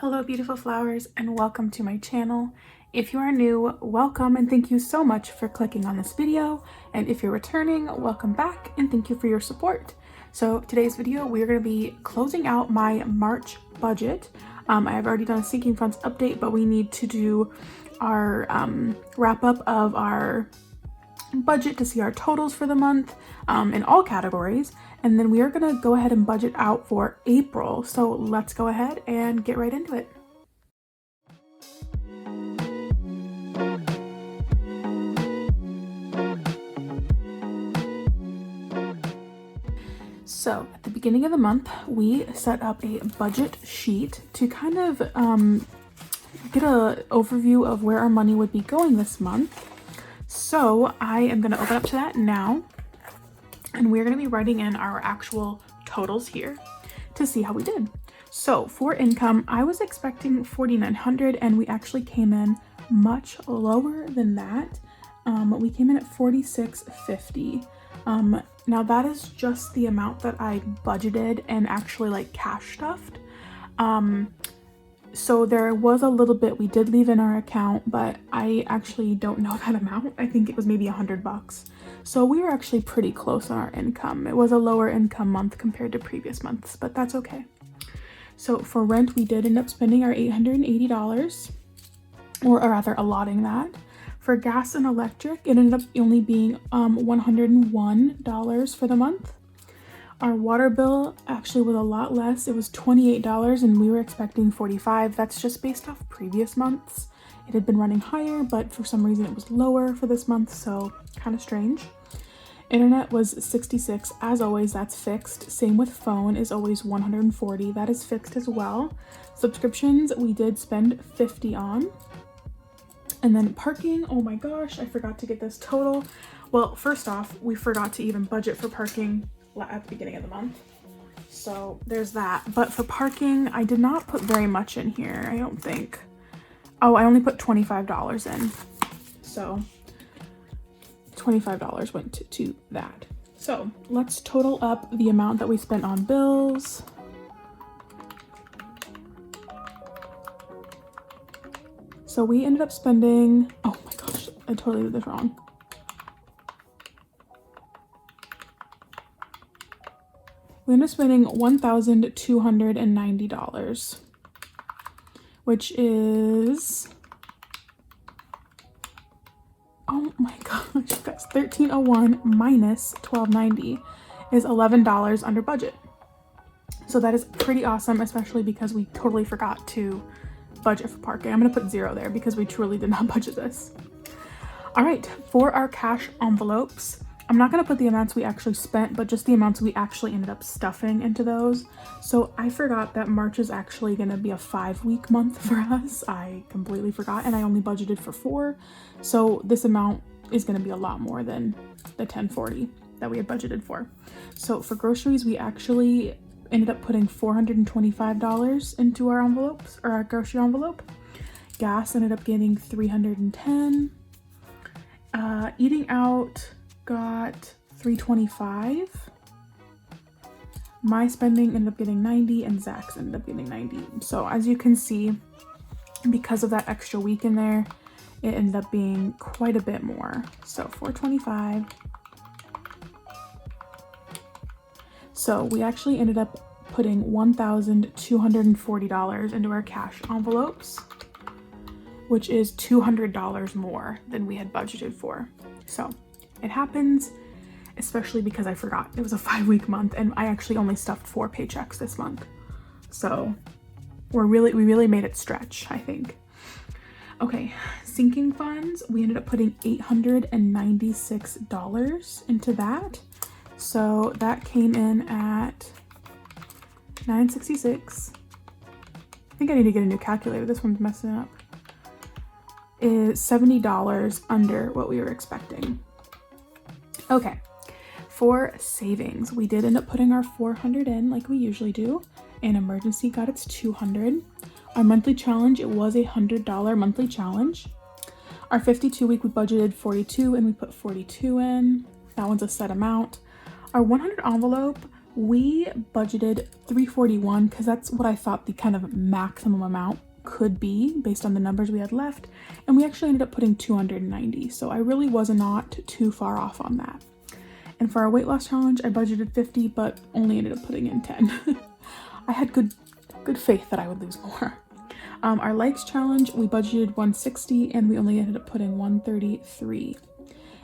Hello beautiful flowers and welcome to my channel. If you are new, welcome and thank you so much for clicking on this video. And if you're returning, welcome back and thank you for your support. So today's video, we're going to be closing out my March budget. I have already done a sinking funds update, but we need to do our wrap up of our budget to see our totals for the month in all categories, and then we are going to go ahead and budget out for April. So let's go ahead and get right into it. So at the beginning of the month, we set up a budget sheet to kind of get an overview of where our money would be going this month. So I am going to open up to that now, and we're going to be writing in our actual totals here to see how we did. So for income, I was expecting $4,900 and we actually came in much lower than that. We came in at $4,650. Now that is just the amount that I budgeted and actually like cash stuffed. So there was a little bit we did leave in our account, but I actually don't know that amount. I think it was maybe $100. So we were actually pretty close on our income. It was a lower income month compared to previous months, but that's okay. So for rent, we did end up spending our $880, or rather allotting that. For gas and electric, it ended up only being $101 for the month. Our water bill actually was a lot less. It was $28 and we were expecting $45. That's just based off previous months. It had been running higher, but for some reason it was lower for this month, so kind of strange. Internet was $66. As always, that's fixed. Same with phone, is always $140. That is fixed as well. Subscriptions, we did spend $50 on. And then parking, oh my gosh, I forgot to get this total. Well, first off, we forgot to even budget for parking at the beginning of the month. So there's that. But for parking, I did not put very much in here, I don't think. Oh, I only put $25 in. So $25 went to that. So let's total up the amount that we spent on bills. So we ended up spending, oh my gosh, I totally did this wrong. We ended up spending $1,290, which is, oh my gosh, guys, $1,301 minus $1,290 is $11 under budget. So that is pretty awesome, especially because we totally forgot to budget for parking. I'm gonna put 0 there because we truly did not budget this. All right, for our cash envelopes, I'm not gonna put the amounts we actually spent, but just the amounts we actually ended up stuffing into those. So I forgot that March is actually gonna be a 5-week month for us. I completely forgot, and I only budgeted for 4. So this amount is gonna be a lot more than the $1,040 that we had budgeted for. So for groceries, we actually ended up putting $425 into our envelopes, or our grocery envelope. Gas ended up getting $310. Eating out got $325. My spending ended up getting $90 and Zach's ended up getting $90. So as you can see, because of that extra week in there, it ended up being quite a bit more. So $425. So we actually ended up putting $1,240 into our cash envelopes, which is $200 more than we had budgeted for. So it happens, especially because I forgot. It was a 5-week month and I actually only stuffed 4 paychecks this month. So we really made it stretch, I think. Okay, sinking funds, we ended up putting $896 into that. So that came in at $966. I think I need to get a new calculator. This one's messing up. Is $70 under what we were expecting. Okay, for savings, we did end up putting our $400 in like we usually do, and emergency got its $200. Our monthly challenge, it was a $100 monthly challenge. Our 52-week, we budgeted $42 and we put $42 in. That one's a set amount. Our 100 envelope, We budgeted $341 because that's what I thought the kind of maximum amount could be based on the numbers we had left, and we actually ended up putting $290, so I really was not too far off on that. And for our weight loss challenge, I budgeted $50 but only ended up putting in $10. I had good faith that I would lose more. Our likes challenge, we budgeted $160 and we only ended up putting $133.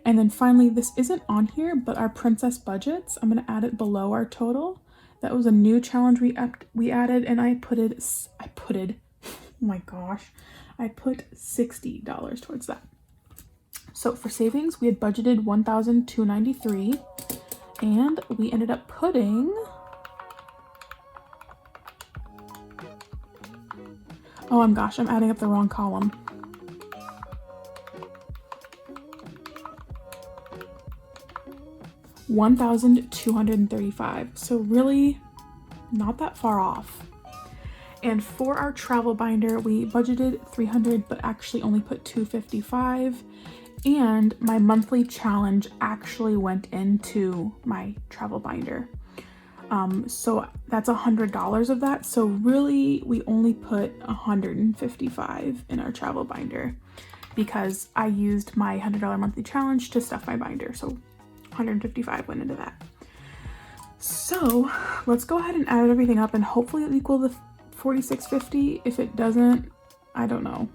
And then finally, this isn't on here, but our princess budgets, I'm going to add it below our total. That was a new challenge we added, and I put oh my gosh, I put $60 towards that. So for savings, we had budgeted $1,293, and we ended up putting, oh my gosh, I'm adding up the wrong column. $1,235. So really not that far off. And for our travel binder, we budgeted $300 but actually only put $255. And my monthly challenge actually went into my travel binder. So that's $100 of that. So really we only put $155 in our travel binder because I used my $100 monthly challenge to stuff my binder. So $155 went into that. So let's go ahead and add everything up and hopefully it'll equal the $46.50. If it doesn't, I don't know.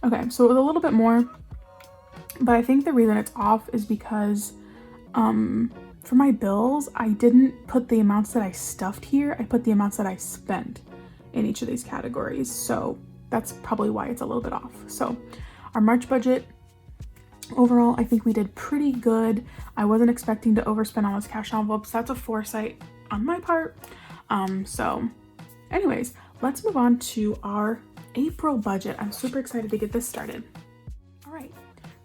Okay, so it was a little bit more, but I think the reason it's off is because for my bills, I didn't put the amounts that I stuffed here. I put the amounts that I spent in each of these categories. So that's probably why it's a little bit off. So our March budget, overall, I think we did pretty good. I wasn't expecting to overspend on those cash envelopes. That's a foresight on my part. So anyways, let's move on to our April budget. I'm super excited to get this started. All right,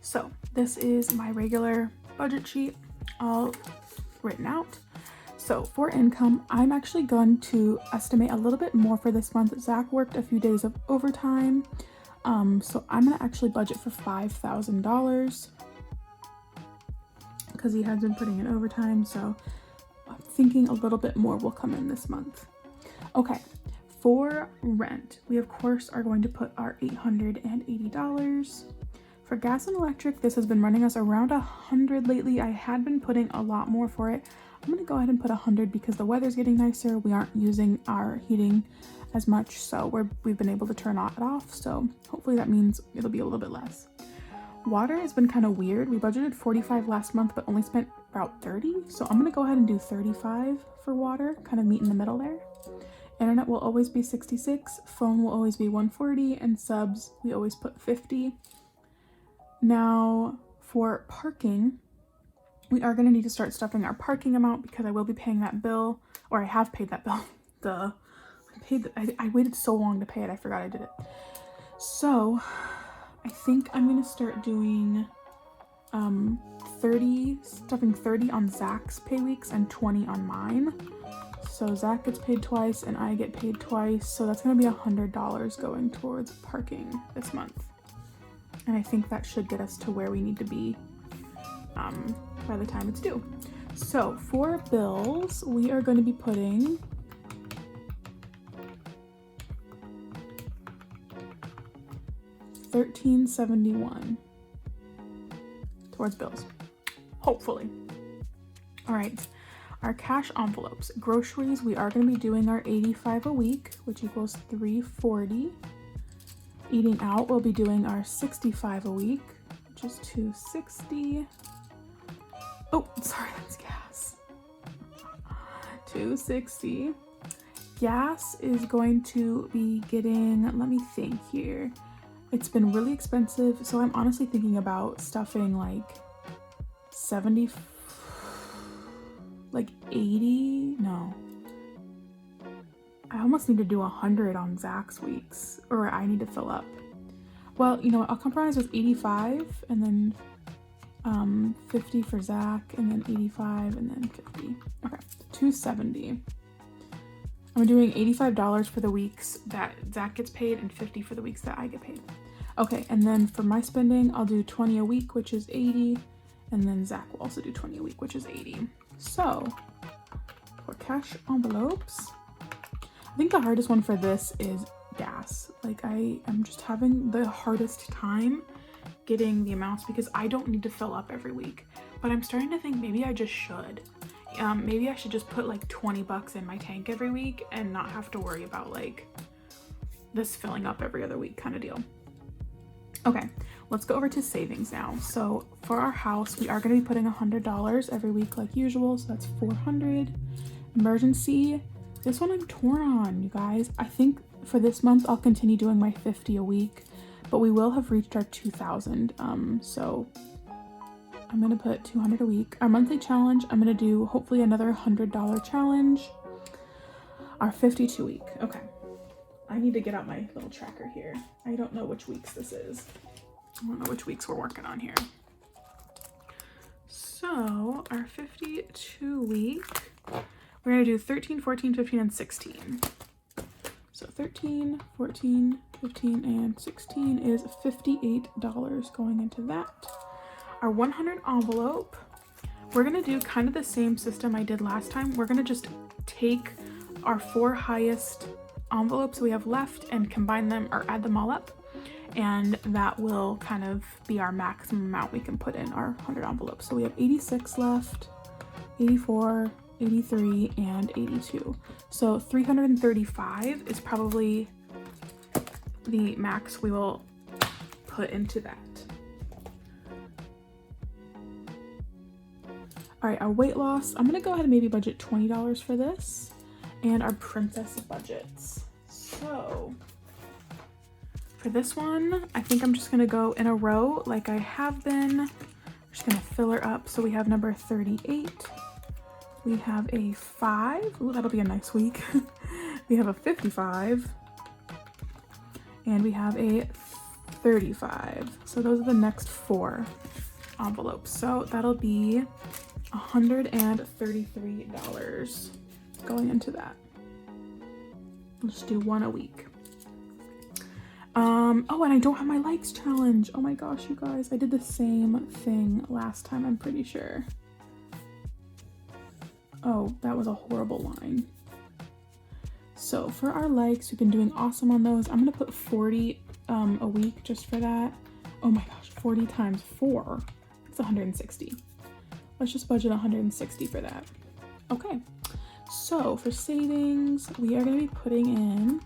so this is my regular budget sheet all written out. So for income, I'm actually going to estimate a little bit more for this month. Zach worked a few days of overtime. So I'm gonna actually budget for $5,000 because he has been putting in overtime. So I'm thinking a little bit more will come in this month. Okay, for rent, we of course are going to put our $880. For gas and electric, this has been running us around $100 lately. I had been putting a lot more for it. I'm gonna go ahead and put $100 because the weather's getting nicer. We aren't using our heating as much, so we've been able to turn it off. So hopefully that means it'll be a little bit less. Water has been kind of weird. We budgeted $45 last month, but only spent about $30. So I'm gonna go ahead and do $35 for water, kind of meet in the middle there. Internet will always be $66, phone will always be $140, and subs, we always put $50. Now for parking, we are gonna need to start stuffing our parking amount because I will be paying that bill, or I have paid that bill. I waited so long to pay it, I forgot I did it. So I think I'm gonna start doing stuffing 30 on Zach's pay weeks and 20 on mine. So Zach gets paid twice and I get paid twice. So that's gonna be $100 going towards parking this month. And I think that should get us to where we need to be by the time it's due. So for bills, we are going to be putting $1,371 towards bills, hopefully. All right, our cash envelopes. Groceries, we are going to be doing our $85 a week, which equals $340. Eating out, we'll be doing our $65 a week, which is $260. Oh, sorry, that's gas. $260. Gas is going to be getting, let me think here. It's been really expensive, so I'm honestly thinking about stuffing like 80, no. I almost need to do 100 on Zach's weeks, or I need to fill up. Well, you know what, I'll compromise with 85 and then 50 for Zach, and then 85 and then 50. Okay, 270. I'm doing $85 for the weeks that Zach gets paid and 50 for the weeks that I get paid. Okay, and then for my spending, I'll do 20 a week, which is 80. And then Zach will also do 20 a week, which is 80. So for cash envelopes, I think the hardest one for this is gas. Like I am just having the hardest time getting the amounts because I don't need to fill up every week. But I'm starting to think maybe I just should. Maybe I should just put like 20 bucks in my tank every week and not have to worry about like this filling up every other week kind of deal. Okay, let's go over to savings now. So for our house, we are going to be putting $100 every week like usual. So that's $400. Emergency, this one I'm torn on, you guys. I think for this month, I'll continue doing my 50 a week, but we will have reached our 2,000. So I'm going to put 200 a week. Our monthly challenge, I'm going to do hopefully another $100 challenge. Our 52 week. Okay. I need to get out my little tracker here. I don't know which weeks this is. I don't know which weeks we're working on here. So our 52 week, we're gonna do 13, 14, 15, and 16. So 13, 14, 15, and 16 is $58 going into that. Our 100 envelope, we're gonna do kind of the same system I did last time. We're gonna just take our 4 highest envelopes we have left and combine them or add them all up, and that will kind of be our maximum amount we can put in our 100 envelopes. So we have 86 left, 84, 83, and 82. So 335 is probably the max we will put into that. All right, our weight loss, I'm gonna go ahead and maybe budget $20 for this. And our princess budgets. So for this one, I think I'm just gonna go in a row like I have been. I'm just gonna fill her up. So we have number 38. We have a 5. Ooh, that'll be a nice week. We have a 55. And we have a 35. So those are the next 4 envelopes. So that'll be $133 going into that. Let's do 1 a week. Oh, and I don't have my likes challenge. Oh my gosh, you guys, I did the same thing last time, I'm pretty sure. Oh, that was a horrible line. So for our likes, we've been doing awesome on those. I'm gonna put 40 a week just for that. Oh my gosh, 40 times 4, it's 160. Let's just budget 160 for that. Okay. So for savings, we are going to be putting in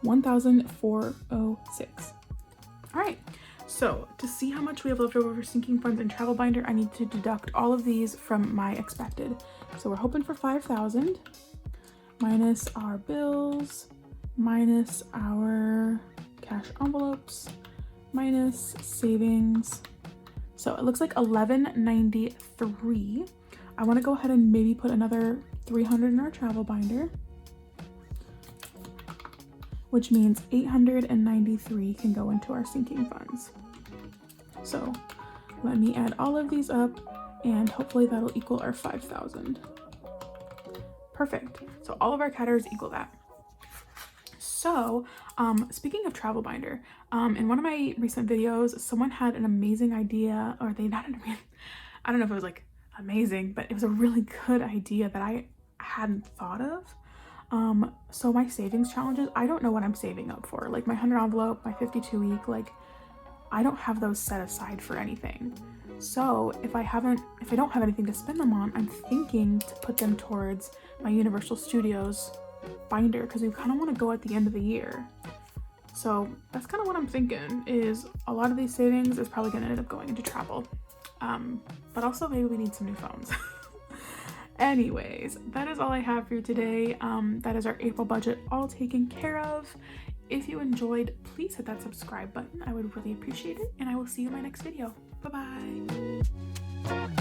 $1,406. All right. So to see how much we have left over for sinking funds and travel binder, I need to deduct all of these from my expected. So we're hoping for 5,000 minus our bills, minus our cash envelopes, minus savings. So it looks like $1,193. I want to go ahead and maybe put another 300 in our travel binder, which means 893 can go into our sinking funds. So let me add all of these up and hopefully that'll equal our 5,000. Perfect. So all of our categories equal that. So, speaking of travel binder, in one of my recent videos, someone had an amazing idea, or they not, I don't know if it was like amazing, but it was a really good idea that I hadn't thought of. So my savings challenges, I don't know what I'm saving up for. Like my 100 envelope, my 52 week, like I don't have those set aside for anything. So if I don't have anything to spend them on, I'm thinking to put them towards my Universal Studios binder because we kind of want to go at the end of the year. So that's kind of what I'm thinking, is a lot of these savings is probably going to end up going into travel. But also maybe we need some new phones. Anyways, that is all I have for you today. That is our April budget all taken care of. If you enjoyed, please hit that subscribe button. I would really appreciate it, and I will see you in my next video. Bye-bye.